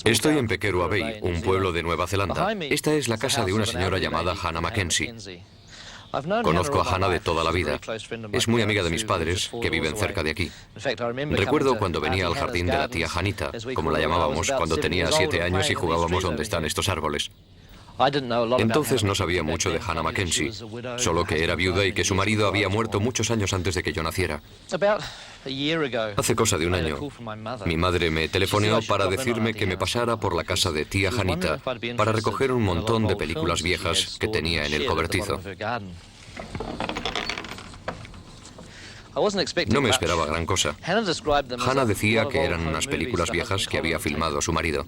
Estoy en Pequero Bay, un pueblo de Nueva Zelanda. Esta es la casa de una señora llamada Hannah Mackenzie. Conozco a Hannah de toda la vida. Es muy amiga de mis padres, que viven cerca de aquí. Recuerdo cuando venía al jardín de la tía Janita, como la llamábamos, cuando tenía 7 años y jugábamos donde están estos árboles. Entonces no sabía mucho de Hannah Mackenzie, solo que era viuda y que su marido había muerto muchos años antes de que yo naciera. Hace cosa de un año, mi madre me telefoneó para decirme que me pasara por la casa de tía Janita para recoger un montón de películas viejas que tenía en el cobertizo. No me esperaba gran cosa. Hannah decía que eran unas películas viejas que había filmado su marido.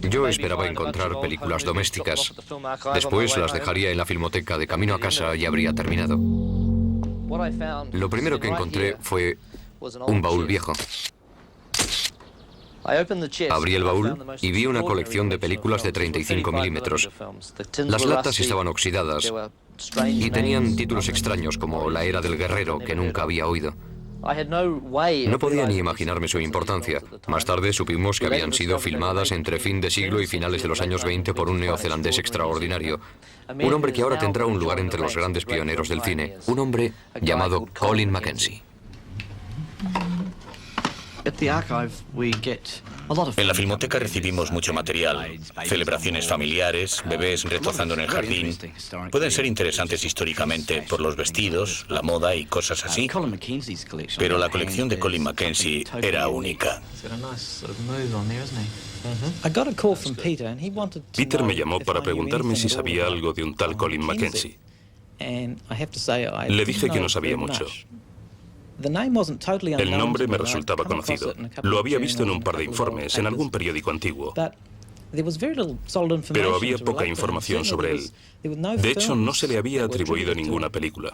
Yo esperaba encontrar películas domésticas. Después las dejaría en la filmoteca de camino a casa y habría terminado. Lo primero que encontré fue un baúl viejo. Abrí el baúl y vi una colección de películas de 35 milímetros. Las latas estaban oxidadas y tenían títulos extraños como La Era del Guerrero, que nunca había oído. No podía ni imaginarme su importancia. Más tarde supimos que habían sido filmadas entre fin de siglo y finales de los años 20 por un neozelandés extraordinario. Un hombre que ahora tendrá un lugar entre los grandes pioneros del cine. Un hombre llamado Colin Mackenzie. En la filmoteca recibimos mucho material, celebraciones familiares, bebés retozando en el jardín. Pueden ser interesantes históricamente por los vestidos, la moda y cosas así, pero la colección de Colin Mackenzie era única. Peter me llamó para preguntarme si sabía algo de un tal Colin Mackenzie. Le dije que no sabía mucho. El nombre me resultaba conocido. Lo había visto en un par de informes, en algún periódico antiguo. Pero había poca información sobre él. De hecho, no se le había atribuido ninguna película.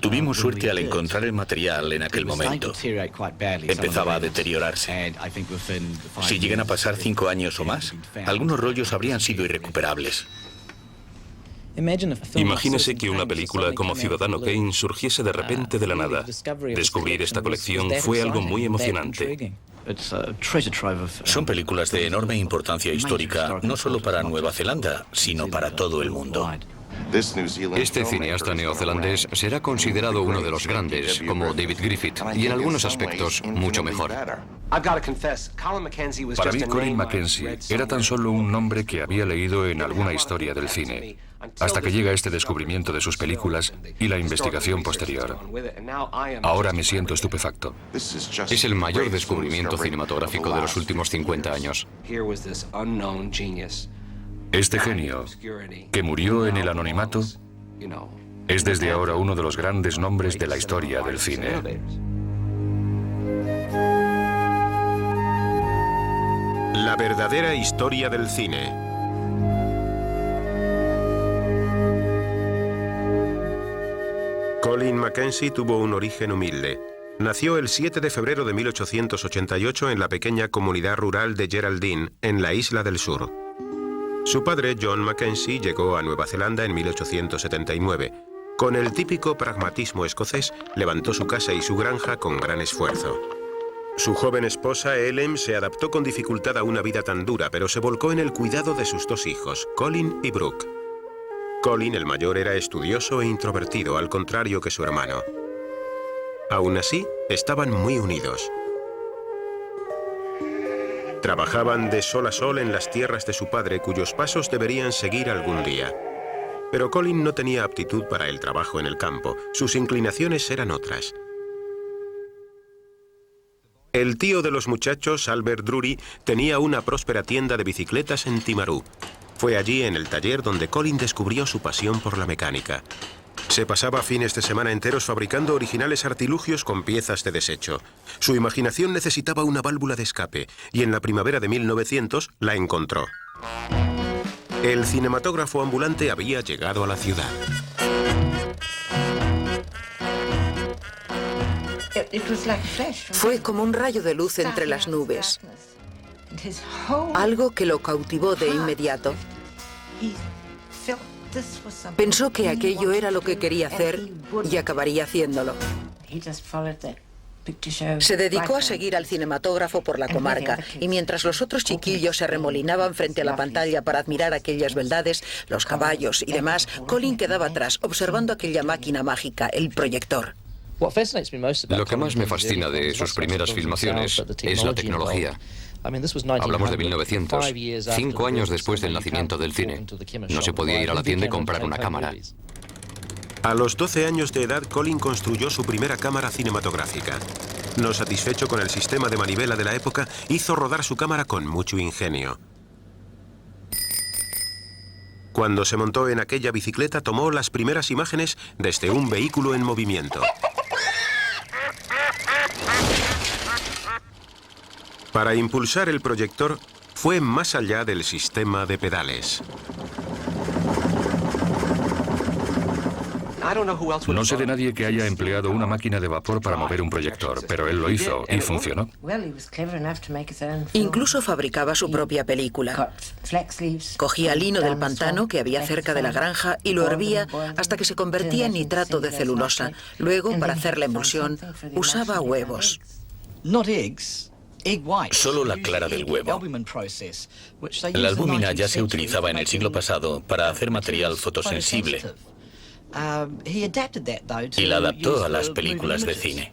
Tuvimos suerte al encontrar el material en aquel momento. Empezaba a deteriorarse. Si llegan a pasar 5 años o más, algunos rollos habrían sido irrecuperables. Imagínese que una película como Ciudadano Kane surgiese de repente de la nada. Descubrir esta colección fue algo muy emocionante. Son películas de enorme importancia histórica, no solo para Nueva Zelanda, sino para todo el mundo. Este cineasta neozelandés será considerado uno de los grandes, como David Griffith, y en algunos aspectos mucho mejor. Para mí, Colin Mackenzie era tan solo un nombre que había leído en alguna historia del cine, hasta que llega este descubrimiento de sus películas y la investigación posterior. Ahora me siento estupefacto. Es el mayor descubrimiento cinematográfico de los últimos 50 años. Este genio, que murió en el anonimato, es desde ahora uno de los grandes nombres de la historia del cine. La verdadera historia del cine. Colin Mackenzie tuvo un origen humilde. Nació el 7 de febrero de 1888 en la pequeña comunidad rural de Geraldine, en la Isla del Sur. Su padre, John Mackenzie, llegó a Nueva Zelanda en 1879. Con el típico pragmatismo escocés, levantó su casa y su granja con gran esfuerzo. Su joven esposa, Ellen, se adaptó con dificultad a una vida tan dura, pero se volcó en el cuidado de sus 2 hijos, Colin y Brooke. Colin, el mayor, era estudioso e introvertido, al contrario que su hermano. Aún así, estaban muy unidos. Trabajaban de sol a sol en las tierras de su padre, cuyos pasos deberían seguir algún día. Pero Colin no tenía aptitud para el trabajo en el campo. Sus inclinaciones eran otras. El tío de los muchachos, Albert Drury, tenía una próspera tienda de bicicletas en Timaru. Fue allí, en el taller, donde Colin descubrió su pasión por la mecánica. Se pasaba fines de semana enteros fabricando originales artilugios con piezas de desecho. Su imaginación necesitaba una válvula de escape, y en la primavera de 1900 la encontró. El cinematógrafo ambulante había llegado a la ciudad. Fue como un rayo de luz entre las nubes, algo que lo cautivó de inmediato. Pensó que aquello era lo que quería hacer y acabaría haciéndolo. Se dedicó a seguir al cinematógrafo por la comarca y mientras los otros chiquillos se arremolinaban frente a la pantalla para admirar aquellas beldades, los caballos y demás, Colin quedaba atrás observando aquella máquina mágica, el proyector. Lo que más me fascina de sus primeras filmaciones es la tecnología. Hablamos de 1900, 5 años después del nacimiento del cine. No se podía ir a la tienda y comprar una cámara. A los 12 años de edad, Colin construyó su primera cámara cinematográfica. No satisfecho con el sistema de manivela de la época, hizo rodar su cámara con mucho ingenio. Cuando se montó en aquella bicicleta, tomó las primeras imágenes desde un vehículo en movimiento. Para impulsar el proyector, fue más allá del sistema de pedales. No sé de nadie que haya empleado una máquina de vapor para mover un proyector, pero él lo hizo y funcionó. Incluso fabricaba su propia película. Cogía lino del pantano que había cerca de la granja y lo hervía hasta que se convertía en nitrato de celulosa. Luego, para hacer la emulsión, usaba huevos. Solo la clara del huevo. La albúmina ya se utilizaba en el siglo pasado para hacer material fotosensible y la adaptó a las películas de cine.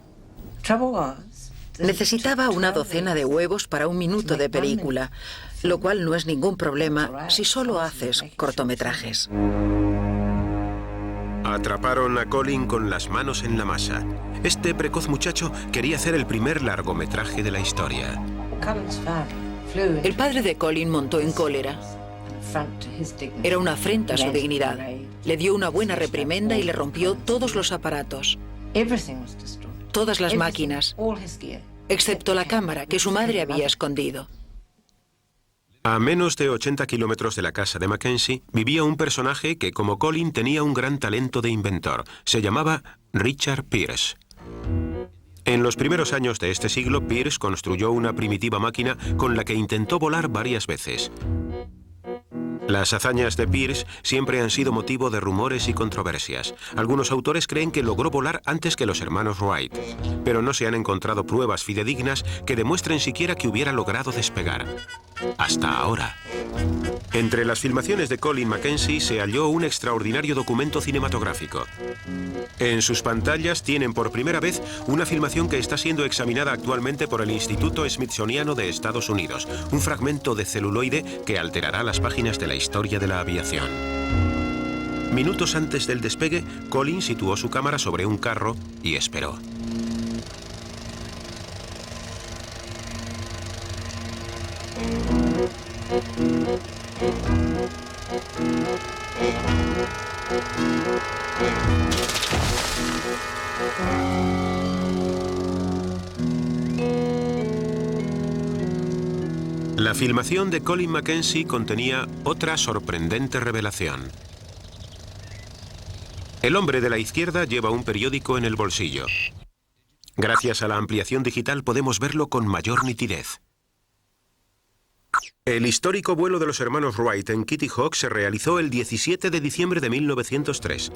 Necesitaba una docena de huevos para 1 minuto de película, lo cual no es ningún problema si solo haces cortometrajes. Atraparon a Colin con las manos en la masa. Este precoz muchacho quería hacer el primer largometraje de la historia. El padre de Colin montó en cólera. Era una afrenta a su dignidad. Le dio una buena reprimenda y le rompió todos los aparatos, todas las máquinas, excepto la cámara que su madre había escondido. A menos de 80 kilómetros de la casa de Mackenzie vivía un personaje que, como Colin, tenía un gran talento de inventor. Se llamaba Richard Pierce. En los primeros años de este siglo, Pierce construyó una primitiva máquina con la que intentó volar varias veces. Las hazañas de Pierce siempre han sido motivo de rumores y controversias. Algunos autores creen que logró volar antes que los hermanos Wright, pero no se han encontrado pruebas fidedignas que demuestren siquiera que hubiera logrado despegar. Hasta ahora. Entre las filmaciones de Colin Mackenzie se halló un extraordinario documento cinematográfico. En sus pantallas tienen por primera vez una filmación que está siendo examinada actualmente por el Instituto Smithsoniano de Estados Unidos, un fragmento de celuloide que alterará las páginas de la historia de la aviación. Minutos antes del despegue, Colin situó su cámara sobre un carro y esperó. La filmación de Colin Mackenzie contenía otra sorprendente revelación. El hombre de la izquierda lleva un periódico en el bolsillo. Gracias a la ampliación digital podemos verlo con mayor nitidez. El histórico vuelo de los hermanos Wright en Kitty Hawk se realizó el 17 de diciembre de 1903.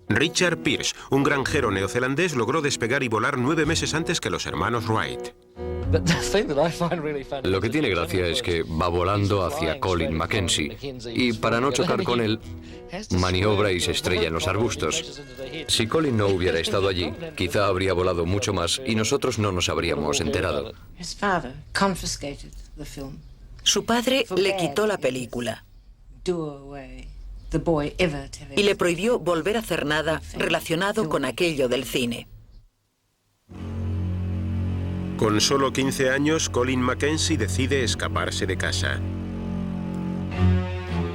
Richard Pierce, un granjero neozelandés, logró despegar y volar 9 meses antes que los hermanos Wright. Lo que tiene gracia es que va volando hacia Colin Mackenzie y, para no chocar con él, maniobra y se estrella en los arbustos. Si Colin no hubiera estado allí, quizá habría volado mucho más y nosotros no nos habríamos enterado. Su padre le quitó la película y le prohibió volver a hacer nada relacionado con aquello del cine. Con solo 15 años, Colin Mackenzie decide escaparse de casa.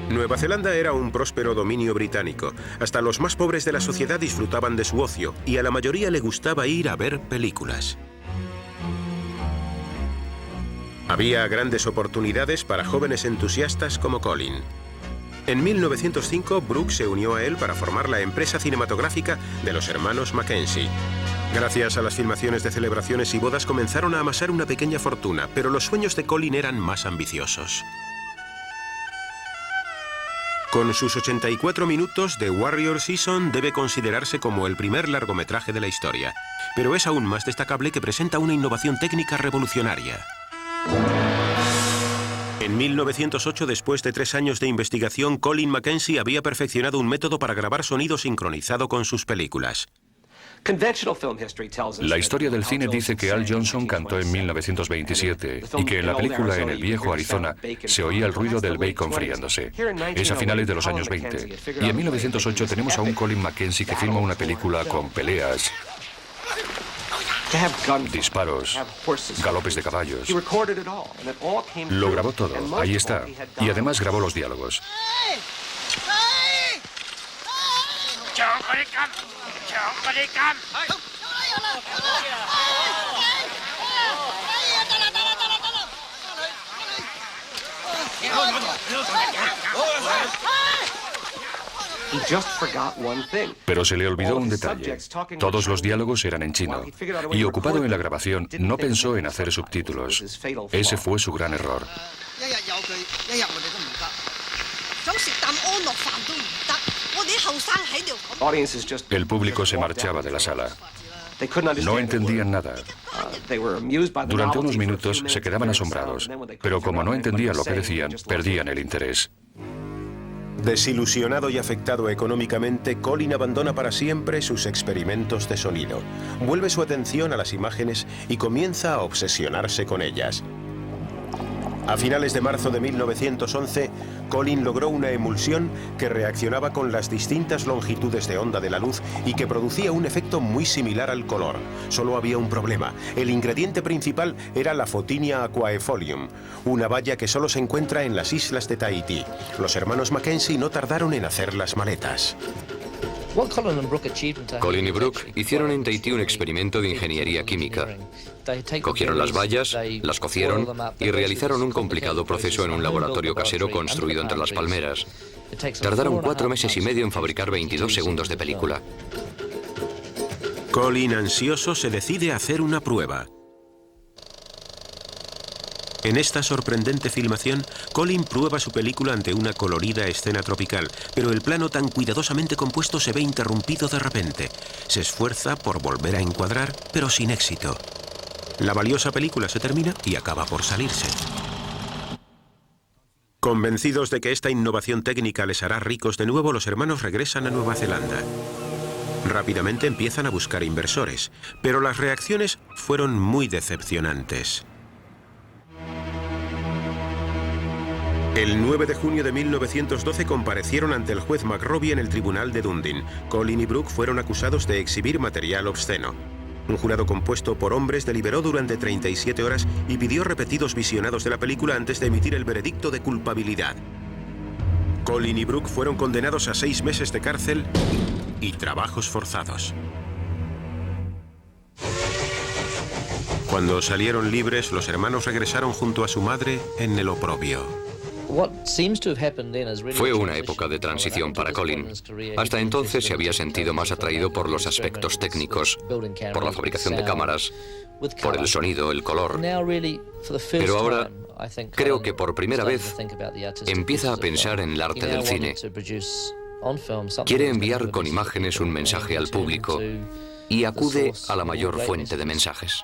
Nueva Zelanda era un próspero dominio británico. Hasta los más pobres de la sociedad disfrutaban de su ocio y a la mayoría le gustaba ir a ver películas. Había grandes oportunidades para jóvenes entusiastas como Colin. En 1905, Brooks se unió a él para formar la empresa cinematográfica de los hermanos Mackenzie. Gracias a las filmaciones de celebraciones y bodas comenzaron a amasar una pequeña fortuna, pero los sueños de Colin eran más ambiciosos. Con sus 84 minutos, The Warrior Season debe considerarse como el primer largometraje de la historia, pero es aún más destacable que presenta una innovación técnica revolucionaria. En 1908, después de 3 años de investigación, Colin Mackenzie había perfeccionado un método para grabar sonido sincronizado con sus películas. La historia del cine dice que Al Johnson cantó en 1927 y que en la película En el viejo Arizona se oía el ruido del bacon friándose. Es a finales de los años 20. Y en 1908 tenemos a un Colin Mackenzie que filma una película con peleas, disparos, galopes de caballos. Lo grabó todo, ahí está. Y además grabó los diálogos. Pero se le olvidó un detalle. Todos los diálogos eran en chino. Y ocupado en la grabación, no pensó en hacer subtítulos. Ese fue su gran error. El público se marchaba de la sala. No entendían nada. Durante unos minutos se quedaban asombrados, pero como no entendían lo que decían, perdían el interés. Desilusionado y afectado económicamente, Colin abandona para siempre sus experimentos de sonido. Vuelve su atención a las imágenes y comienza a obsesionarse con ellas. A finales de marzo de 1911, Colin logró una emulsión que reaccionaba con las distintas longitudes de onda de la luz y que producía un efecto muy similar al color. Solo había un problema. El ingrediente principal era la Photinia aquaefolium, una baya que solo se encuentra en las islas de Tahití. Los hermanos Mackenzie no tardaron en hacer las maletas. Colin y Brooke hicieron en Tahití un experimento de ingeniería química. Cogieron las bayas, las cocieron y realizaron un complicado proceso en un laboratorio casero construido entre las palmeras. Tardaron 4 meses y medio en fabricar 22 segundos de película. Colin, ansioso, se decide a hacer una prueba. En esta sorprendente filmación, Colin prueba su película ante una colorida escena tropical, pero el plano tan cuidadosamente compuesto se ve interrumpido de repente. Se esfuerza por volver a encuadrar, pero sin éxito. La valiosa película se termina y acaba por salirse. Convencidos de que esta innovación técnica les hará ricos de nuevo, los hermanos regresan a Nueva Zelanda. Rápidamente empiezan a buscar inversores, pero las reacciones fueron muy decepcionantes. El 9 de junio de 1912 comparecieron ante el juez McRobbie en el tribunal de Dundee. Colin y Brooke fueron acusados de exhibir material obsceno. Un jurado compuesto por hombres deliberó durante 37 horas y pidió repetidos visionados de la película antes de emitir el veredicto de culpabilidad. Colin y Brooke fueron condenados a 6 meses de cárcel y trabajos forzados. Cuando salieron libres, los hermanos regresaron junto a su madre en el oprobio. Fue una época de transición para Colin. Hasta entonces se había sentido más atraído por los aspectos técnicos, por la fabricación de cámaras, por el sonido, el color. Pero ahora, creo que por primera vez, empieza a pensar en el arte del cine. Quiere enviar con imágenes un mensaje al público y acude a la mayor fuente de mensajes.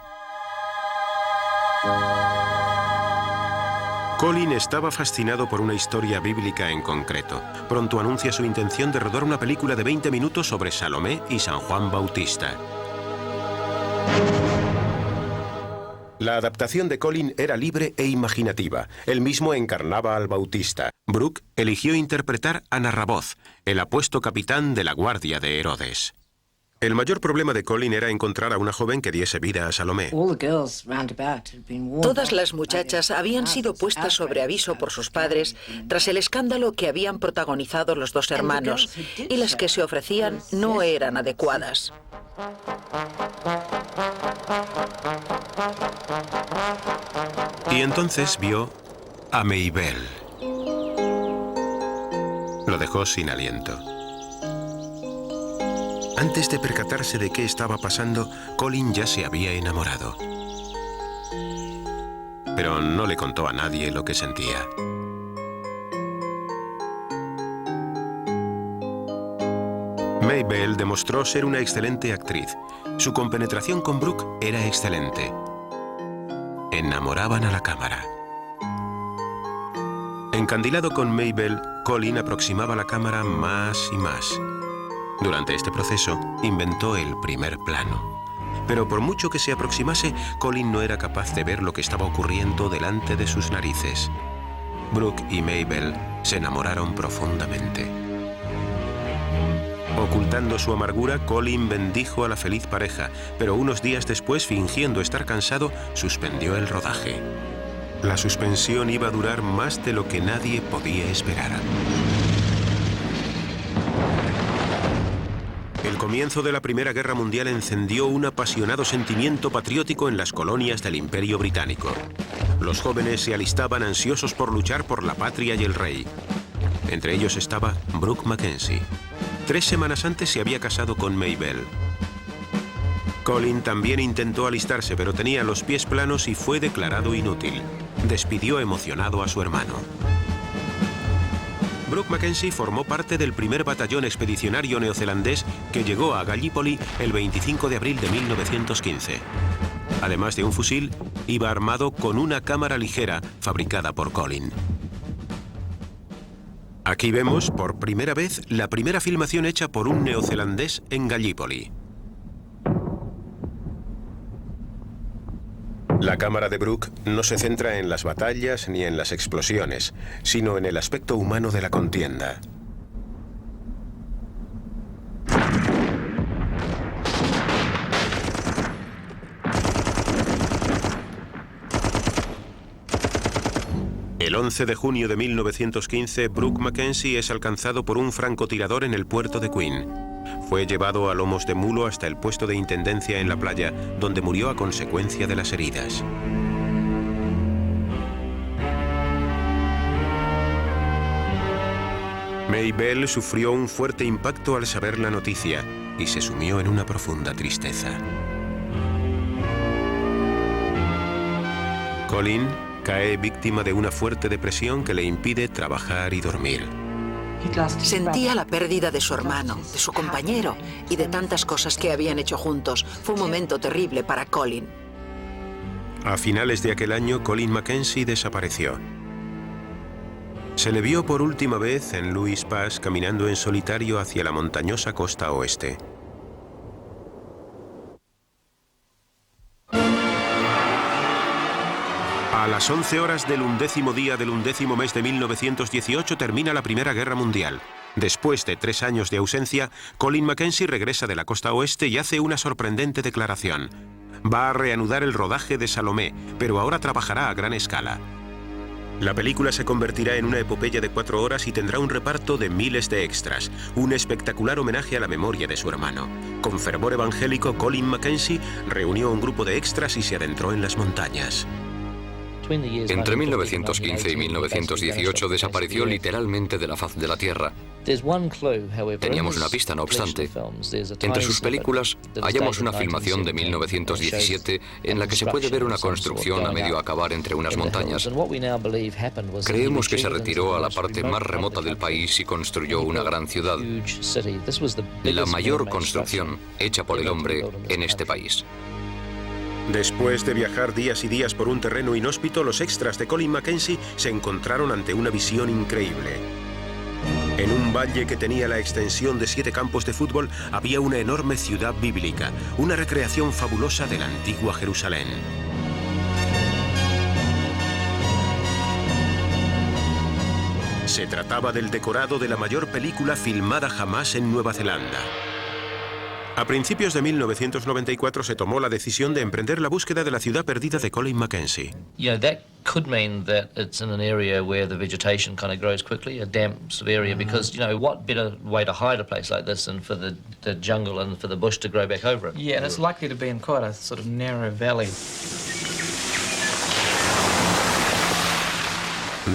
Colin estaba fascinado por una historia bíblica en concreto. Pronto anuncia su intención de rodar una película de 20 minutos sobre Salomé y San Juan Bautista. La adaptación de Colin era libre e imaginativa. Él mismo encarnaba al Bautista. Brooke eligió interpretar a Narraboz, el apuesto capitán de la guardia de Herodes. El mayor problema de Colin era encontrar a una joven que diese vida a Salomé. Todas las muchachas habían sido puestas sobre aviso por sus padres tras el escándalo que habían protagonizado los dos hermanos, y las que se ofrecían no eran adecuadas. Y entonces vio a Maybelle. Lo dejó sin aliento. Antes de percatarse de qué estaba pasando, Colin ya se había enamorado. Pero no le contó a nadie lo que sentía. Maybelle demostró ser una excelente actriz. Su compenetración con Brooke era excelente. Enamoraban a la cámara. Encandilado con Maybelle, Colin aproximaba la cámara más y más. Durante este proceso, inventó el primer plano. Pero por mucho que se aproximase, Colin no era capaz de ver lo que estaba ocurriendo delante de sus narices. Brooke y Maybelle se enamoraron profundamente. Ocultando su amargura, Colin bendijo a la feliz pareja, pero unos días después, fingiendo estar cansado, suspendió el rodaje. La suspensión iba a durar más de lo que nadie podía esperar. El comienzo de la Primera Guerra Mundial encendió un apasionado sentimiento patriótico en las colonias del Imperio Británico. Los jóvenes se alistaban ansiosos por luchar por la patria y el rey. Entre ellos estaba Brooke Mackenzie. 3 semanas antes se había casado con Maybelle. Colin también intentó alistarse, pero tenía los pies planos y fue declarado inútil. Despidió emocionado a su hermano. Brooke Mackenzie formó parte del primer batallón expedicionario neozelandés que llegó a Gallipoli el 25 de abril de 1915. Además de un fusil, iba armado con una cámara ligera fabricada por Colin. Aquí vemos, por primera vez, la primera filmación hecha por un neozelandés en Gallipoli. La cámara de Brooke no se centra en las batallas ni en las explosiones, sino en el aspecto humano de la contienda. El 11 de junio de 1915, Brooke Mackenzie es alcanzado por un francotirador en el puerto de Queen. Fue llevado a lomos de mulo hasta el puesto de intendencia en la playa, donde murió a consecuencia de las heridas. Maybelle sufrió un fuerte impacto al saber la noticia y se sumió en una profunda tristeza. Colin cae víctima de una fuerte depresión que le impide trabajar y dormir. Sentía la pérdida de su hermano, de su compañero y de tantas cosas que habían hecho juntos. Fue un momento terrible para Colin. A finales de aquel año, Colin Mackenzie desapareció. Se le vio por última vez en Louis Pass caminando en solitario hacia la montañosa costa oeste. A las 11 horas del 11º día del 11º mes de 1918 termina la Primera Guerra Mundial. Después de 3 años de ausencia, Colin Mackenzie regresa de la costa oeste y hace una sorprendente declaración. Va a reanudar el rodaje de Salomé, pero ahora trabajará a gran escala. La película se convertirá en una epopeya de 4 horas y tendrá un reparto de miles de extras, un espectacular homenaje a la memoria de su hermano. Con fervor evangélico, Colin Mackenzie reunió un grupo de extras y se adentró en las montañas. Entre 1915 y 1918 desapareció literalmente de la faz de la Tierra. Teníamos una pista, no obstante. Entre sus películas hallamos una filmación de 1917 en la que se puede ver una construcción a medio acabar entre unas montañas. Creemos que se retiró a la parte más remota del país y construyó una gran ciudad, la mayor construcción hecha por el hombre en este país. Después de viajar días y días por un terreno inhóspito, los extras de Colin Mackenzie se encontraron ante una visión increíble. En un valle que tenía la extensión de 7 campos de fútbol, había una enorme ciudad bíblica, una recreación fabulosa de la antigua Jerusalén. Se trataba del decorado de la mayor película filmada jamás en Nueva Zelanda. A principios de 1994 se tomó la decisión de emprender la búsqueda de la ciudad perdida de Colin Mackenzie. That could mean that it's in an area where the vegetation kind of grows quickly, a damp sort of area, because, what better way to hide a place like this than for the jungle and for the bush to grow back over it? Yeah, and it's likely to be in quite a sort of narrow valley.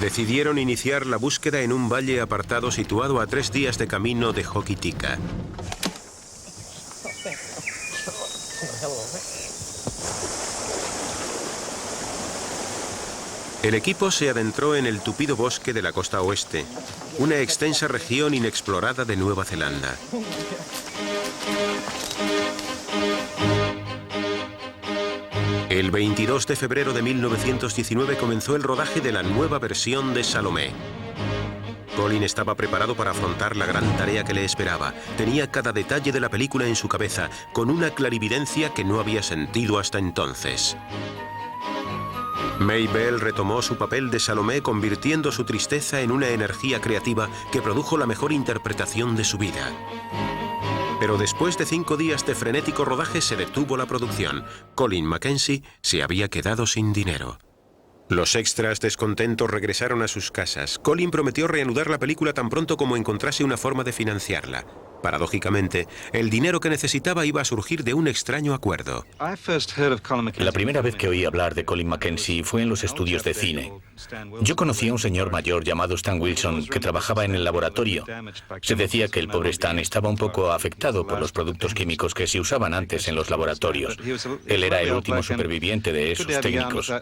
Decidieron iniciar la búsqueda en un valle apartado situado a 3 días de camino de Hokitika. El equipo se adentró en el tupido bosque de la costa oeste, una extensa región inexplorada de Nueva Zelanda. El 22 de febrero de 1919 comenzó el rodaje de la nueva versión de Salomé. Colin estaba preparado para afrontar la gran tarea que le esperaba. Tenía cada detalle de la película en su cabeza, con una clarividencia que no había sentido hasta entonces. May Bell retomó su papel de Salomé, convirtiendo su tristeza en una energía creativa que produjo la mejor interpretación de su vida. Pero después de 5 días de frenético rodaje se detuvo la producción. Colin Mackenzie se había quedado sin dinero. Los extras descontentos regresaron a sus casas. Colin prometió reanudar la película tan pronto como encontrase una forma de financiarla. Paradójicamente, el dinero que necesitaba iba a surgir de un extraño acuerdo. La primera vez que oí hablar de Colin Mackenzie fue en los estudios de cine. Yo conocí a un señor mayor llamado Stan Wilson que trabajaba en el laboratorio. Se decía que el pobre Stan estaba un poco afectado por los productos químicos que se usaban antes en los laboratorios. Él era el último superviviente de esos técnicos.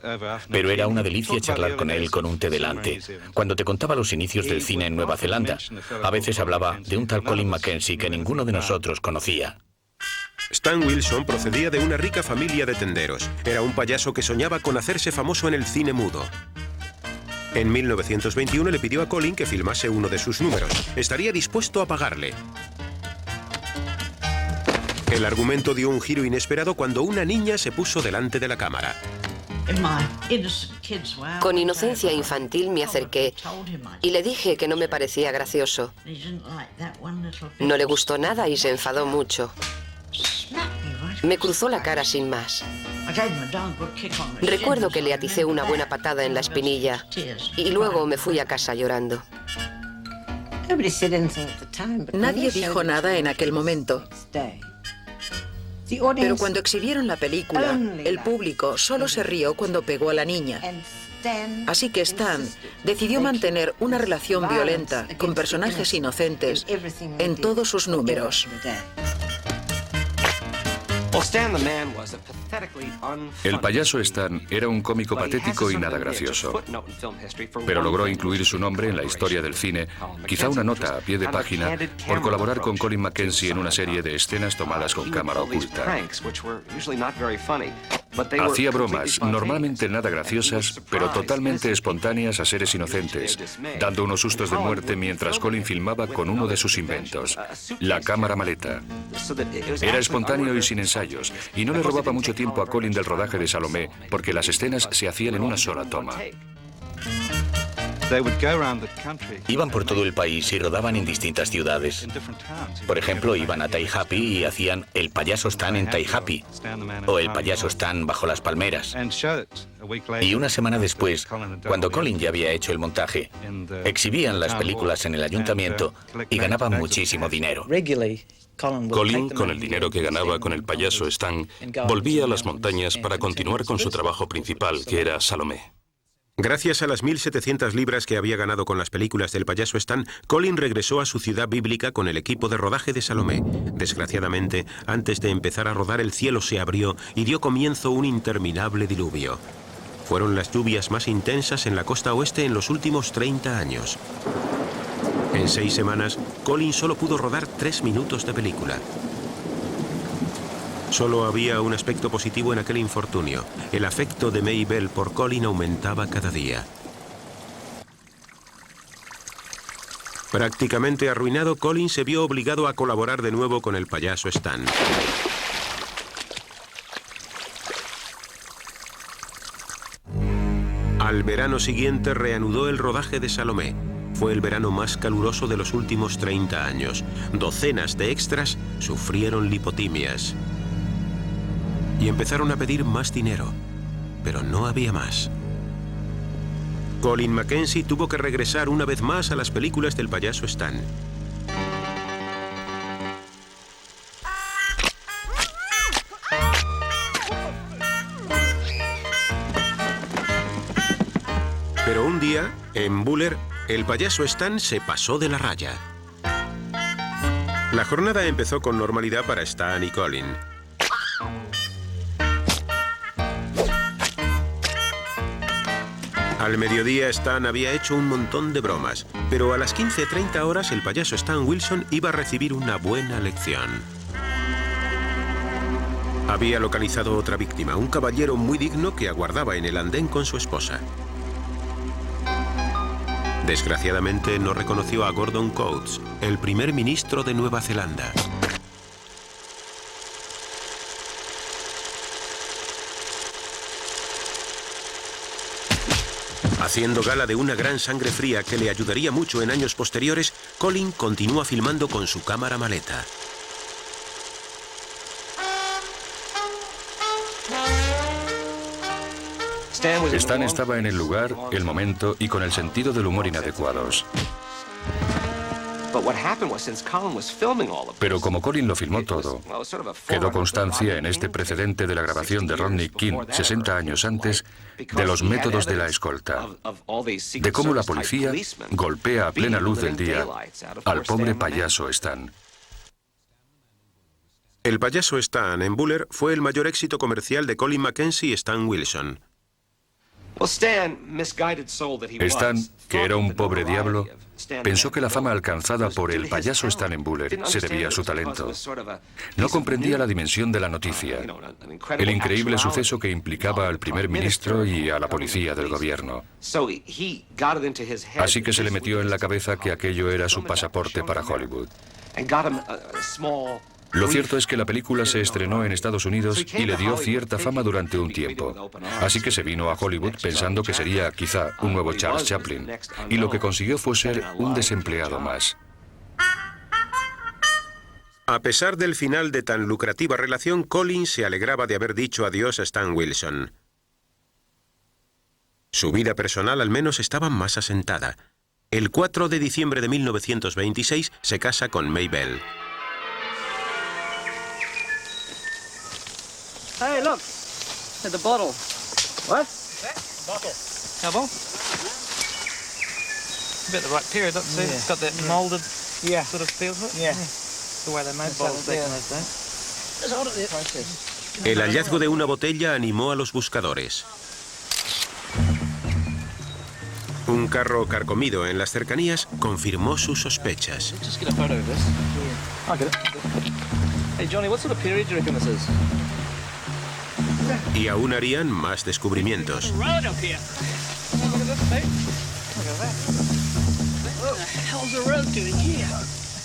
Pero era una delicia charlar con él con un té delante. Cuando te contaba los inicios del cine en Nueva Zelanda, a veces hablaba de un tal Colin Mackenzie que ninguno de nosotros conocía. Stan Wilson procedía de una rica familia de tenderos. Era un payaso que soñaba con hacerse famoso en el cine mudo. En 1921 le pidió a Colin que filmase uno de sus números. Estaría dispuesto a pagarle. El argumento dio un giro inesperado cuando una niña se puso delante de la cámara. Con inocencia infantil me acerqué y le dije que no me parecía gracioso. No le gustó nada y se enfadó mucho. Me cruzó la cara sin más. Recuerdo que le aticé una buena patada en la espinilla y luego me fui a casa llorando. Nadie dijo nada en aquel momento. Pero cuando exhibieron la película, el público solo se rió cuando pegó a la niña. Así que Stan decidió mantener una relación violenta con personajes inocentes en todos sus números. El payaso Stan era un cómico patético y nada gracioso, pero logró incluir su nombre en la historia del cine, quizá una nota a pie de página, por colaborar con Colin Mackenzie en una serie de escenas tomadas con cámara oculta. Hacía bromas, normalmente nada graciosas, pero totalmente espontáneas a seres inocentes, dando unos sustos de muerte mientras Colin filmaba con uno de sus inventos, la cámara maleta. Era espontáneo y sin ensayos, y no le robaba mucho tiempo a Colin del rodaje de Salomé, porque las escenas se hacían en una sola toma. Iban por todo el país y rodaban en distintas ciudades. Por ejemplo, iban a Taihape y hacían El payaso Stan en Taihape o El payaso Stan bajo las palmeras. Y una semana después, cuando Colin ya había hecho el montaje, exhibían las películas en el ayuntamiento y ganaban muchísimo dinero. Colin, con el dinero que ganaba con el payaso Stan, volvía a las montañas para continuar con su trabajo principal, que era Salomé. Gracias a las 1.700 libras que había ganado con las películas del payaso Stan, Colin regresó a su ciudad bíblica con el equipo de rodaje de Salomé. Desgraciadamente, antes de empezar a rodar, el cielo se abrió y dio comienzo un interminable diluvio. Fueron las lluvias más intensas en la costa oeste en los últimos 30 años. En 6 semanas, Colin solo pudo rodar 3 minutos de película. Solo había un aspecto positivo en aquel infortunio. El afecto de May Bell por Colin aumentaba cada día. Prácticamente arruinado, Colin se vio obligado a colaborar de nuevo con el payaso Stan. Al verano siguiente reanudó el rodaje de Salomé. Fue el verano más caluroso de los últimos 30 años. Docenas de extras sufrieron lipotimias. Y empezaron a pedir más dinero, pero no había más. Colin Mackenzie tuvo que regresar una vez más a las películas del payaso Stan. Pero un día, en Buller, el payaso Stan se pasó de la raya. La jornada empezó con normalidad para Stan y Colin. Al mediodía Stan había hecho un montón de bromas, pero a las 15:30 horas el payaso Stan Wilson iba a recibir una buena lección. Había localizado otra víctima, un caballero muy digno que aguardaba en el andén con su esposa. Desgraciadamente no reconoció a Gordon Coates, el primer ministro de Nueva Zelanda. Haciendo gala de una gran sangre fría que le ayudaría mucho en años posteriores, Colin continúa filmando con su cámara maleta. Stan estaba en el lugar, el momento y con el sentido del humor inadecuados. Pero como Colin lo filmó todo, quedó constancia en este precedente de la grabación de Rodney King 60 años antes de los métodos de la escolta, de cómo la policía golpea a plena luz del día al pobre payaso Stan. El payaso Stan en Buller fue el mayor éxito comercial de Colin Mackenzie y Stan Wilson. Stan, que era un pobre diablo, pensó que la fama alcanzada por el payaso Stan en Buller se debía a su talento. No comprendía la dimensión de la noticia, el increíble suceso que implicaba al primer ministro y a la policía del gobierno. Así que se le metió en la cabeza que aquello era su pasaporte para Hollywood. Lo cierto es que la película se estrenó en Estados Unidos y le dio cierta fama durante un tiempo. Así que se vino a Hollywood pensando que sería quizá un nuevo Charles Chaplin. Y lo que consiguió fue ser un desempleado más. A pesar del final de tan lucrativa relación, Colin se alegraba de haber dicho adiós a Stan Wilson. Su vida personal al menos estaba más asentada. El 4 de diciembre de 1926 se casa con May Bell. Hey, look, at the bottle. What? Bottle. Our bottle? About the right period, look, see? It's got that moulded sort of feel to it. Yeah. The way they made bottles back in those days. Just hold it there. El hallazgo de una botella animó a los buscadores. Un carro carcomido en las cercanías confirmó sus sospechas. Just get a photo of this. Yeah. I get it. Hey, Johnny, what sort of period do you reckon this is? Y aún harían más descubrimientos.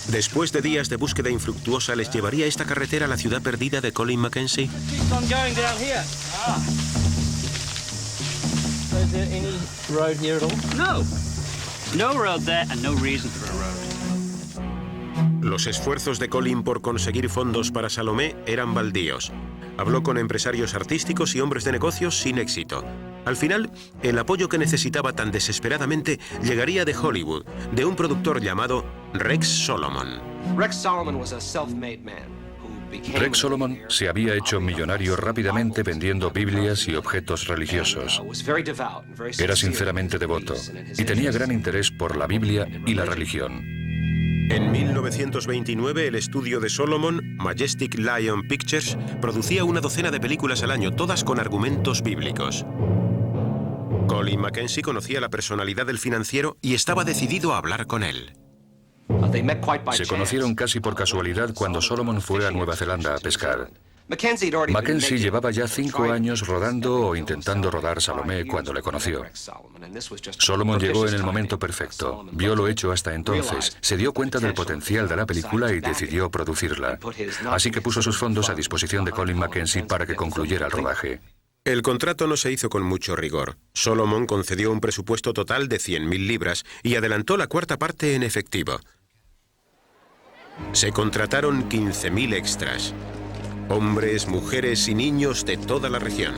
Después de días de búsqueda infructuosa, les llevaría esta carretera a la ciudad perdida de Colin Mackenzie. Los esfuerzos de Colin por conseguir fondos para Salomé eran baldíos. Habló con empresarios artísticos y hombres de negocios sin éxito. Al final, el apoyo que necesitaba tan desesperadamente llegaría de Hollywood, de un productor llamado Rex Solomon. Rex Solomon se había hecho millonario rápidamente vendiendo Biblias y objetos religiosos. Era sinceramente devoto y tenía gran interés por la Biblia y la religión. En 1929, el estudio de Solomon, Majestic Lion Pictures, producía una docena de películas al año, todas con argumentos bíblicos. Colin Mackenzie conocía la personalidad del financiero y estaba decidido a hablar con él. Se conocieron casi por casualidad cuando Solomon fue a Nueva Zelanda a pescar. Mackenzie llevaba ya 5 años rodando o intentando rodar Salomé cuando le conoció. Solomon llegó en el momento perfecto, vio lo hecho hasta entonces, se dio cuenta del potencial de la película y decidió producirla. Así que puso sus fondos a disposición de Colin Mackenzie para que concluyera el rodaje. El contrato no se hizo con mucho rigor. Solomon concedió un presupuesto total de 100.000 libras y adelantó la cuarta parte en efectivo. Se contrataron 15.000 extras. Hombres, mujeres y niños de toda la región.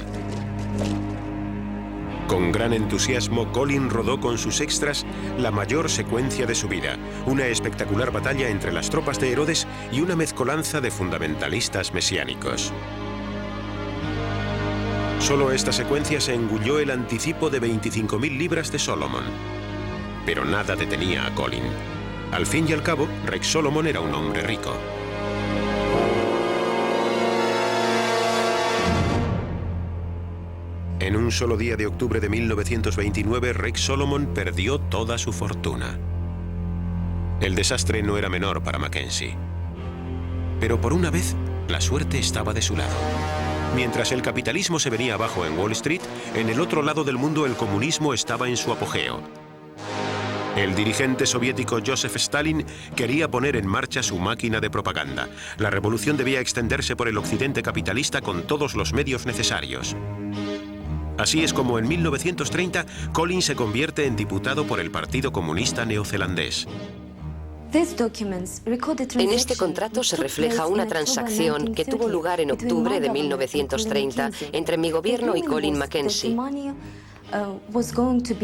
Con gran entusiasmo, Colin rodó con sus extras la mayor secuencia de su vida, una espectacular batalla entre las tropas de Herodes y una mezcolanza de fundamentalistas mesiánicos. Solo esta secuencia se engulló el anticipo de 25.000 libras de Solomon. Pero nada detenía a Colin. Al fin y al cabo, Rex Solomon era un hombre rico. En un solo día de octubre de 1929, Rex Solomon perdió toda su fortuna. El desastre no era menor para Mackenzie. Pero por una vez, la suerte estaba de su lado. Mientras el capitalismo se venía abajo en Wall Street, en el otro lado del mundo el comunismo estaba en su apogeo. El dirigente soviético Joseph Stalin quería poner en marcha su máquina de propaganda. La revolución debía extenderse por el occidente capitalista con todos los medios necesarios. Así es como en 1930 Colin se convierte en diputado por el Partido Comunista Neozelandés. En este contrato se refleja una transacción que tuvo lugar en octubre de 1930 entre mi gobierno y Colin Mackenzie.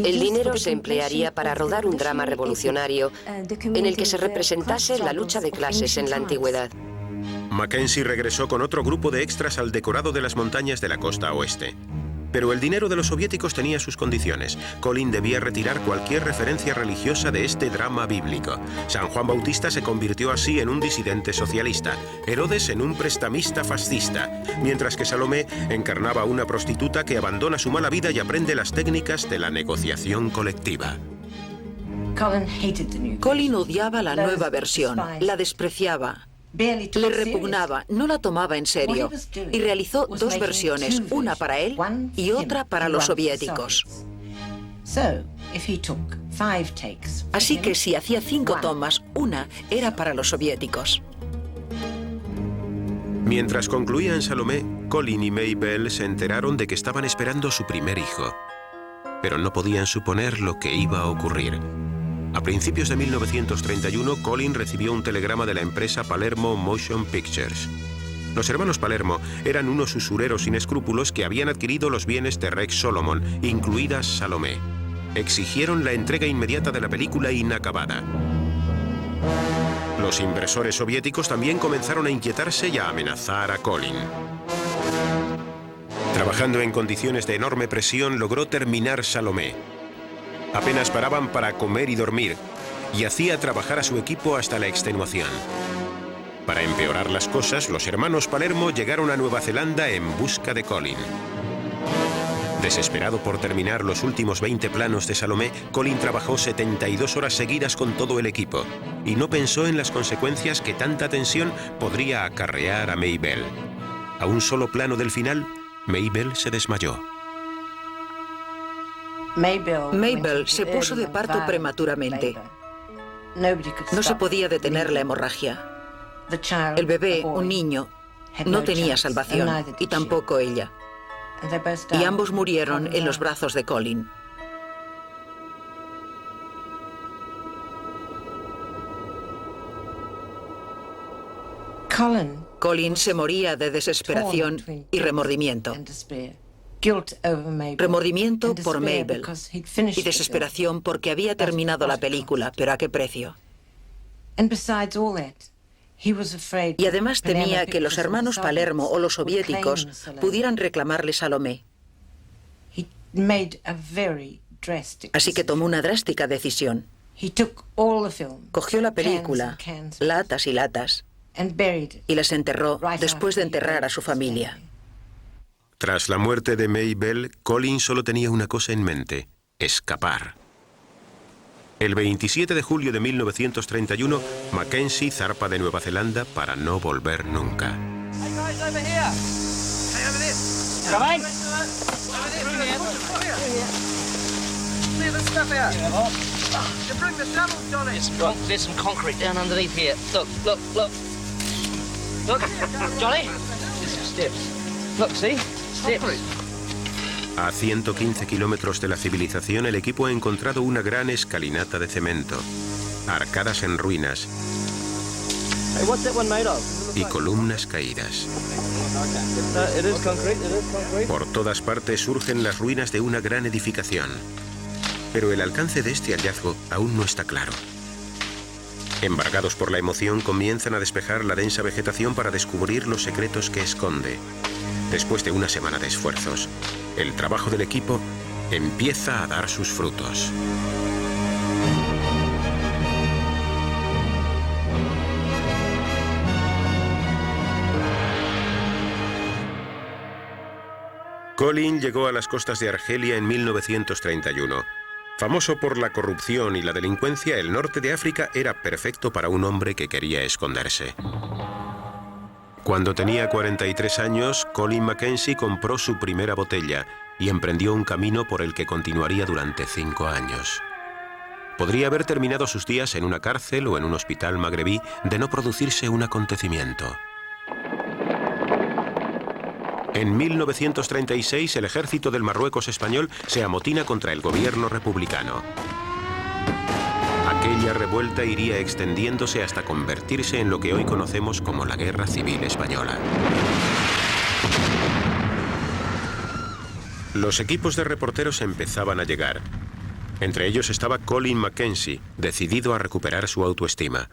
El dinero se emplearía para rodar un drama revolucionario en el que se representase la lucha de clases en la antigüedad. Mackenzie regresó con otro grupo de extras al decorado de las montañas de la costa oeste. Pero el dinero de los soviéticos tenía sus condiciones. Colin debía retirar cualquier referencia religiosa de este drama bíblico. San Juan Bautista se convirtió así en un disidente socialista, Herodes en un prestamista fascista, mientras que Salomé encarnaba a una prostituta que abandona su mala vida y aprende las técnicas de la negociación colectiva. Colin odiaba la nueva versión, la despreciaba. Le repugnaba, no la tomaba en serio y realizó dos versiones, una para él y otra para los soviéticos. Así que si hacía 5 tomas, una era para los soviéticos. Mientras concluía en Salomé, Colin y Maybelle se enteraron de que estaban esperando su primer hijo, pero no podían suponer lo que iba a ocurrir. A principios de 1931, Colin recibió un telegrama de la empresa Palermo Motion Pictures. Los hermanos Palermo eran unos usureros sin escrúpulos que habían adquirido los bienes de Rex Solomon, incluidas Salomé. Exigieron la entrega inmediata de la película inacabada. Los inversores soviéticos también comenzaron a inquietarse y a amenazar a Colin. Trabajando en condiciones de enorme presión, logró terminar Salomé. Apenas paraban para comer y dormir, y hacía trabajar a su equipo hasta la extenuación. Para empeorar las cosas, los hermanos Palermo llegaron a Nueva Zelanda en busca de Colin. Desesperado por terminar los últimos 20 planos de Salomé, Colin trabajó 72 horas seguidas con todo el equipo, y no pensó en las consecuencias que tanta tensión podría acarrear a Maybelle. A un solo plano del final, Maybelle se desmayó. Maybelle se puso de parto prematuramente. No se podía detener la hemorragia. El bebé, un niño, no tenía salvación, y tampoco ella. Y ambos murieron en los brazos de Colin. Colin se moría de desesperación y remordimiento. Remordimiento por Maybelle y desesperación porque había terminado la película, pero ¿a qué precio? Y además temía que los hermanos Palermo o los soviéticos pudieran reclamarle Salomé. Así que tomó una drástica decisión. Cogió la película, latas y latas, y las enterró después de enterrar a su familia. Tras la muerte de Maybelle, Colin solo tenía una cosa en mente: escapar. El 27 de julio de 1931, Mackenzie zarpa de Nueva Zelanda para no volver nunca. A 115 kilómetros de la civilización, el equipo ha encontrado una gran escalinata de cemento, arcadas en ruinas y columnas caídas. Por todas partes surgen las ruinas de una gran edificación, pero el alcance de este hallazgo aún no está claro. Embargados por la emoción, comienzan a despejar la densa vegetación para descubrir los secretos que esconde. Después de una semana de esfuerzos, el trabajo del equipo empieza a dar sus frutos. Colin llegó a las costas de Argelia en 1931. Famoso por la corrupción y la delincuencia, el norte de África era perfecto para un hombre que quería esconderse. Cuando tenía 43 años, Colin Mackenzie compró su primera botella y emprendió un camino por el que continuaría durante 5 años. Podría haber terminado sus días en una cárcel o en un hospital magrebí de no producirse un acontecimiento. En 1936, el ejército del Marruecos español se amotina contra el gobierno republicano. Aquella revuelta iría extendiéndose hasta convertirse en lo que hoy conocemos como la Guerra Civil Española. Los equipos de reporteros empezaban a llegar. Entre ellos estaba Colin Mackenzie, decidido a recuperar su autoestima.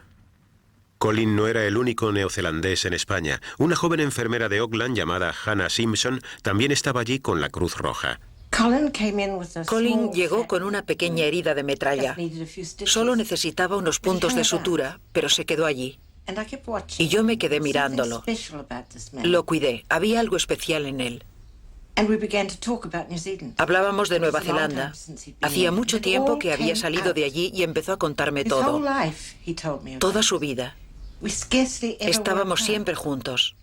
Colin no era el único neozelandés en España. Una joven enfermera de Auckland llamada Hannah Simpson también estaba allí con la Cruz Roja. Colin llegó con una pequeña herida de metralla. Solo necesitaba unos puntos de sutura, pero se quedó allí. Y yo me quedé mirándolo. Lo cuidé. Había algo especial en él. Hablábamos de Nueva Zelanda. Hacía mucho tiempo que había salido de allí y empezó a contarme todo. Toda su vida. Estábamos siempre juntos.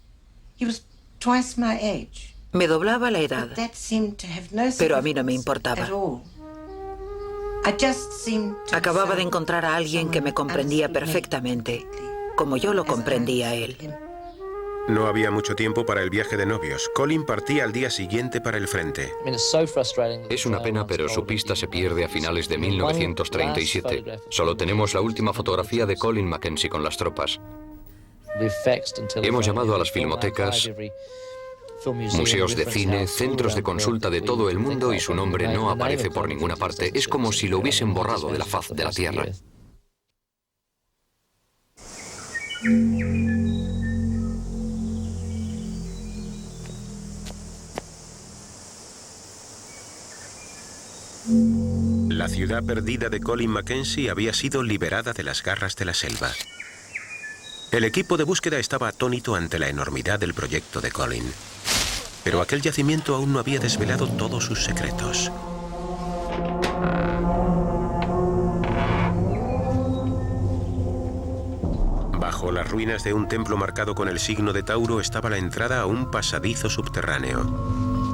Me doblaba la edad, pero a mí no me importaba. Acababa de encontrar a alguien que me comprendía perfectamente, como yo lo comprendía a él. No había mucho tiempo para el viaje de novios. Colin partía al día siguiente para el frente. Es una pena, pero su pista se pierde a finales de 1937. Solo tenemos la última fotografía de Colin Mackenzie con las tropas. Hemos llamado a las filmotecas, museos de cine, centros de consulta de todo el mundo y su nombre no aparece por ninguna parte. Es como si lo hubiesen borrado de la faz de la tierra. La ciudad perdida de Colin Mackenzie había sido liberada de las garras de la selva. El equipo de búsqueda estaba atónito ante la enormidad del proyecto de Colin. Pero aquel yacimiento aún no había desvelado todos sus secretos. Bajo las ruinas de un templo marcado con el signo de Tauro estaba la entrada a un pasadizo subterráneo.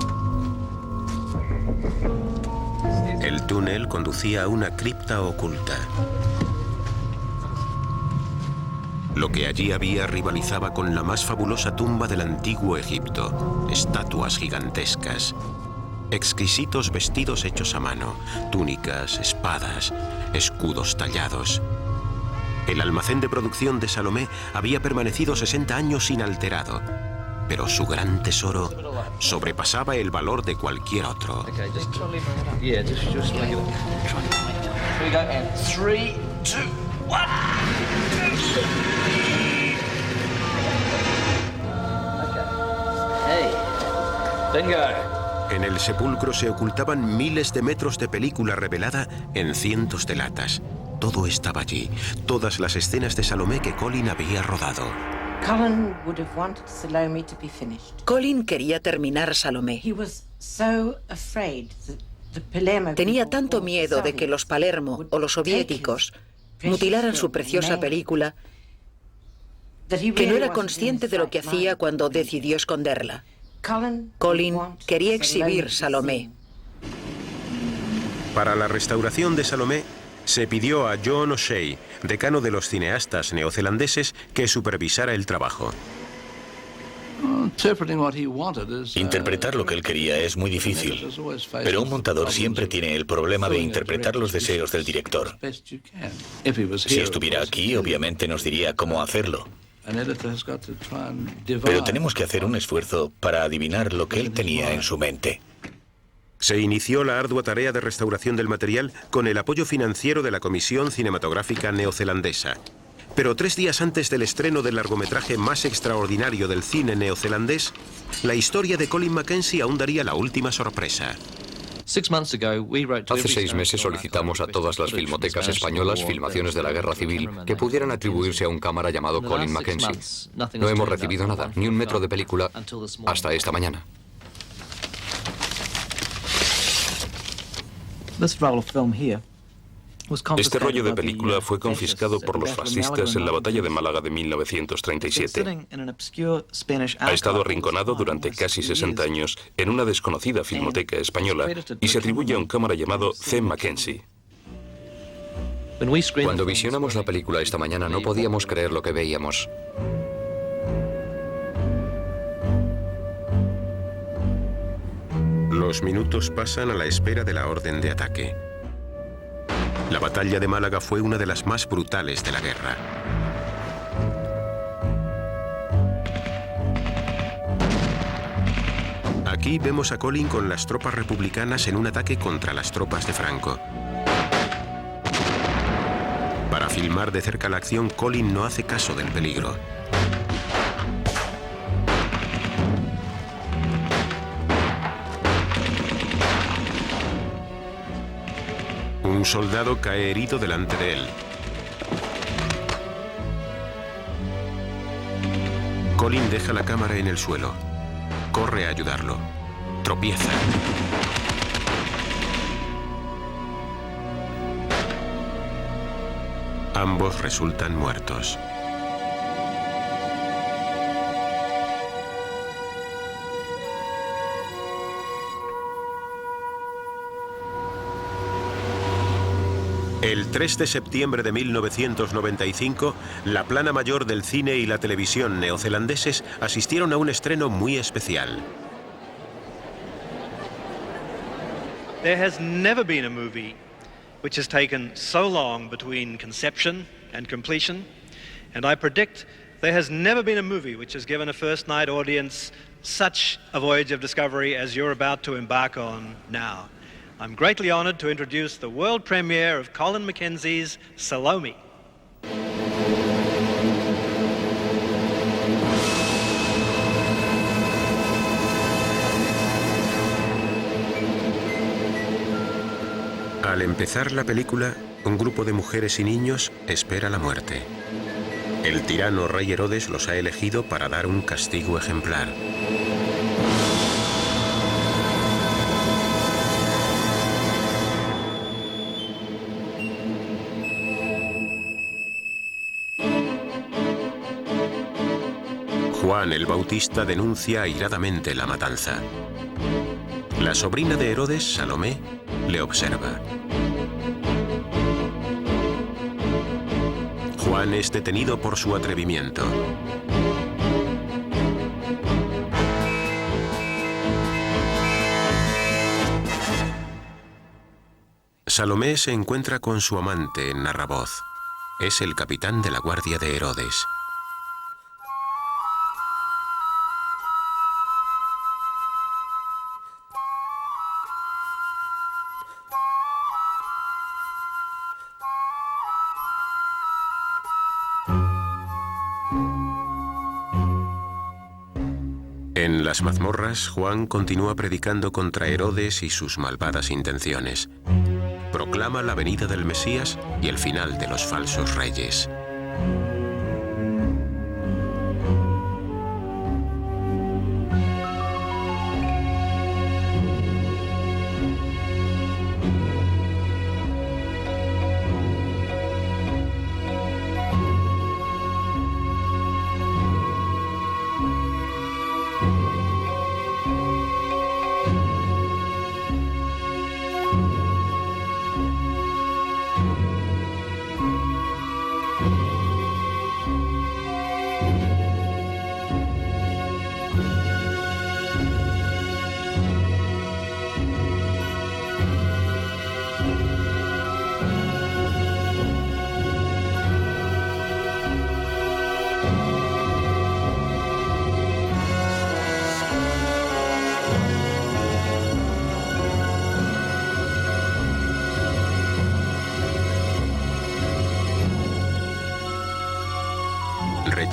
El túnel conducía a una cripta oculta. Lo que allí había rivalizaba con la más fabulosa tumba del antiguo Egipto. Estatuas gigantescas, exquisitos vestidos hechos a mano, túnicas, espadas, escudos tallados. El almacén de producción de Salomé había permanecido 60 años inalterado, pero su gran tesoro sobrepasaba el valor de cualquier otro. En el sepulcro se ocultaban miles de metros de película revelada en cientos de latas. Todo estaba allí, todas las escenas de Salomé que Colin había rodado. Colin quería terminar Salomé. Tenía tanto miedo de que los Palermo o los soviéticos mutilaran su preciosa película que no era consciente de lo que hacía cuando decidió esconderla. Colin quería exhibir Salomé. Para la restauración de Salomé, se pidió a John O'Shea, decano de los cineastas neozelandeses, que supervisara el trabajo. Interpretar lo que él quería es muy difícil, pero un montador siempre tiene el problema de interpretar los deseos del director. Si estuviera aquí, obviamente nos diría cómo hacerlo. Pero tenemos que hacer un esfuerzo para adivinar lo que él tenía en su mente. Se inició la ardua tarea de restauración del material con el apoyo financiero de la Comisión Cinematográfica Neozelandesa. Pero 3 días antes del estreno del largometraje más extraordinario del cine neozelandés, la historia de Colin Mackenzie aún daría la última sorpresa. Hace 6 meses solicitamos a todas las filmotecas españolas filmaciones de la Guerra Civil que pudieran atribuirse a un cámara llamado Colin Mackenzie. No hemos recibido nada, ni un metro de película, hasta esta mañana. Este rollo de película fue confiscado por los fascistas en la batalla de Málaga de 1937. Ha estado arrinconado durante casi 60 años en una desconocida filmoteca española y se atribuye a un cámara llamado C. Mackenzie. Cuando visionamos la película esta mañana no podíamos creer lo que veíamos. Los minutos pasan a la espera de la orden de ataque. La batalla de Málaga fue una de las más brutales de la guerra. Aquí vemos a Colin con las tropas republicanas en un ataque contra las tropas de Franco. Para filmar de cerca la acción, Colin no hace caso del peligro. Un soldado cae herido delante de él. Colin deja la cámara en el suelo. Corre a ayudarlo. Tropieza. Ambos resultan muertos. El 3 de septiembre de 1995, la plana mayor del cine y la televisión neozelandeses asistieron a un estreno muy especial. There has never been a movie which has taken so long between conception and completion, and I predict there has never been a movie which has given a first-night audience such a voyage of discovery as you're about to embark on now. I'm greatly honored to introduce the world premiere of Colin Mackenzie's Salome. Al empezar la película, un grupo de mujeres y niños espera la muerte. El tirano rey Herodes los ha elegido para dar un castigo ejemplar. Juan el Bautista denuncia airadamente la matanza. La sobrina de Herodes, Salomé, le observa. Juan es detenido por su atrevimiento. Salomé se encuentra con su amante, Narraboz. Es el capitán de la guardia de Herodes. En las mazmorras, Juan continúa predicando contra Herodes y sus malvadas intenciones. Proclama la venida del Mesías y el final de los falsos reyes.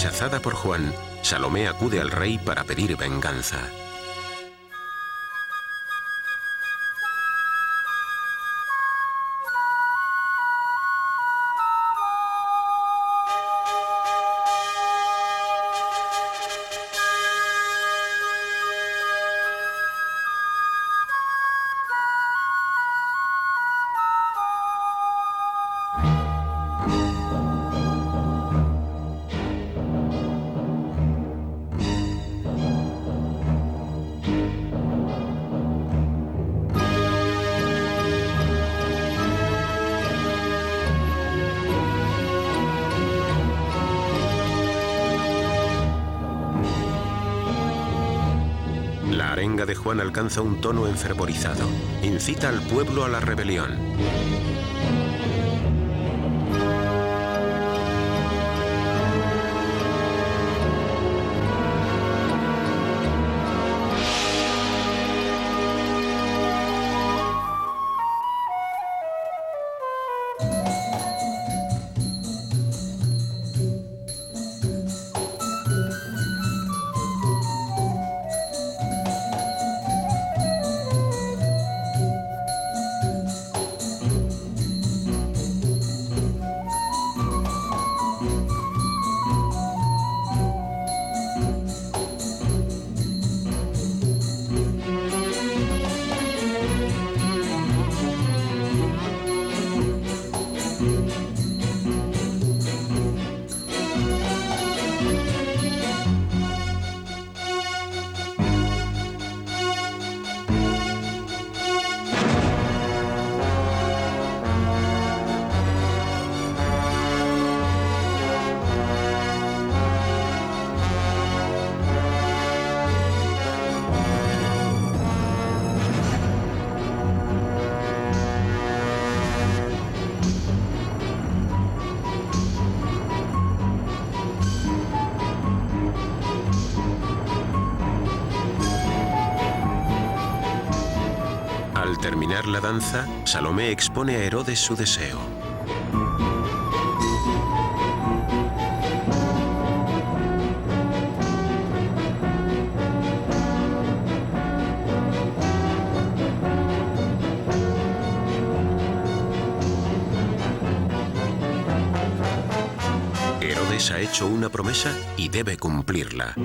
Rechazada por Juan, Salomé acude al rey para pedir venganza. La arenga de Juan alcanza un tono enfervorizado. Incita al pueblo a la rebelión. Al terminar la danza, Salomé expone a Herodes su deseo. Herodes ha hecho una promesa y debe cumplirla.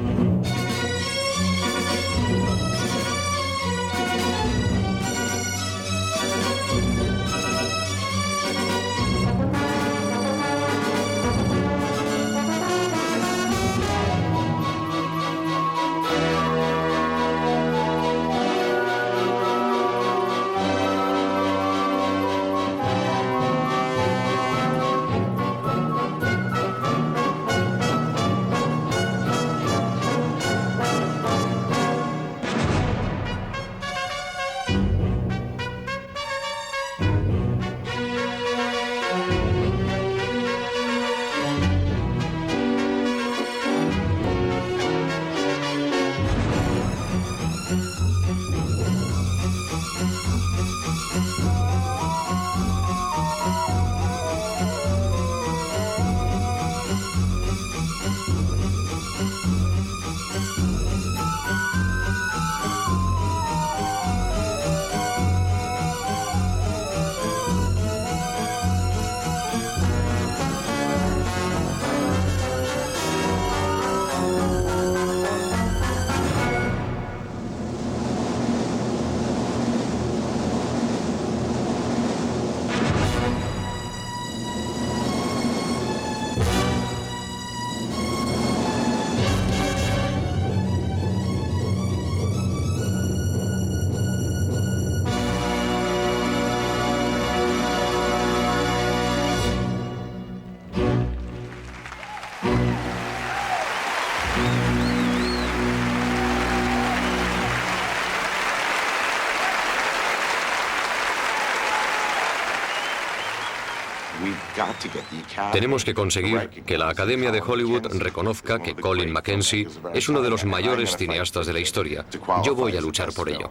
Tenemos que conseguir que la Academia de Hollywood reconozca que Colin Mackenzie es uno de los mayores cineastas de la historia. Yo voy a luchar por ello.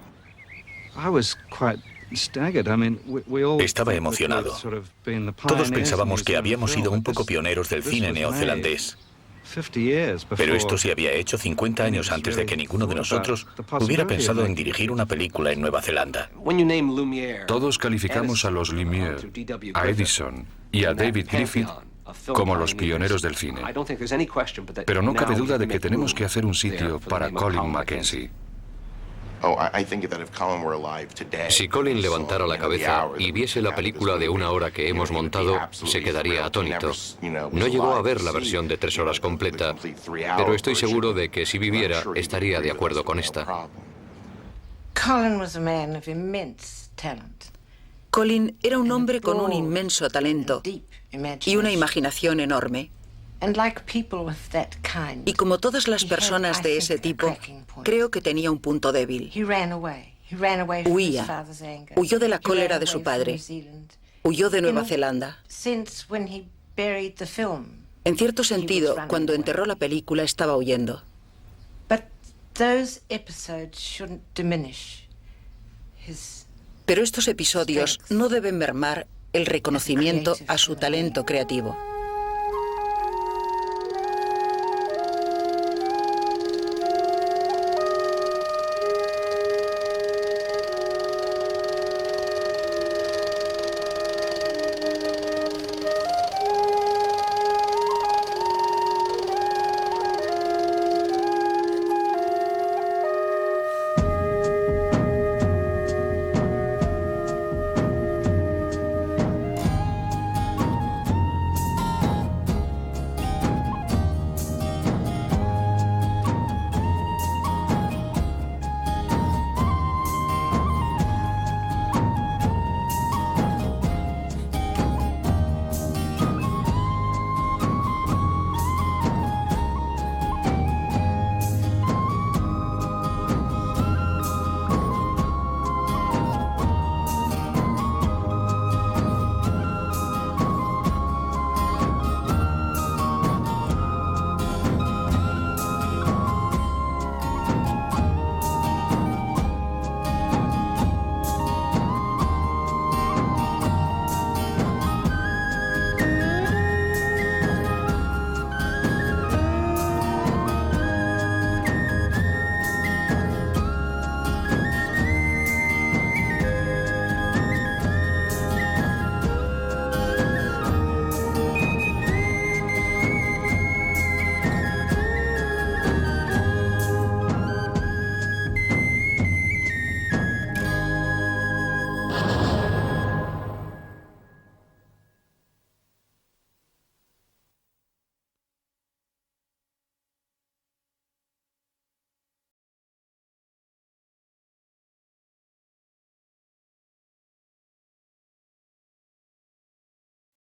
Estaba emocionado. Todos pensábamos que habíamos sido un poco pioneros del cine neozelandés. Pero esto se había hecho 50 años antes de que ninguno de nosotros hubiera pensado en dirigir una película en Nueva Zelanda. Todos calificamos a los Lumière, a Edison y a David Griffith como los pioneros del cine. Pero no cabe duda de que tenemos que hacer un sitio para Colin Mackenzie. Si Colin levantara la cabeza y viese la película de 1 hora que hemos montado, se quedaría atónito. No llegó a ver la versión de 3 horas completa, pero estoy seguro de que si viviera, estaría de acuerdo con esta. Colin era un hombre con un inmenso talento y una imaginación enorme. Y como todas las personas de ese tipo, creo que tenía un punto débil. Huía. Huyó de la cólera de su padre. Huyó de Nueva Zelanda. En cierto sentido, cuando enterró la película, estaba huyendo. Pero estos episodios no deben mermar el reconocimiento a su talento creativo.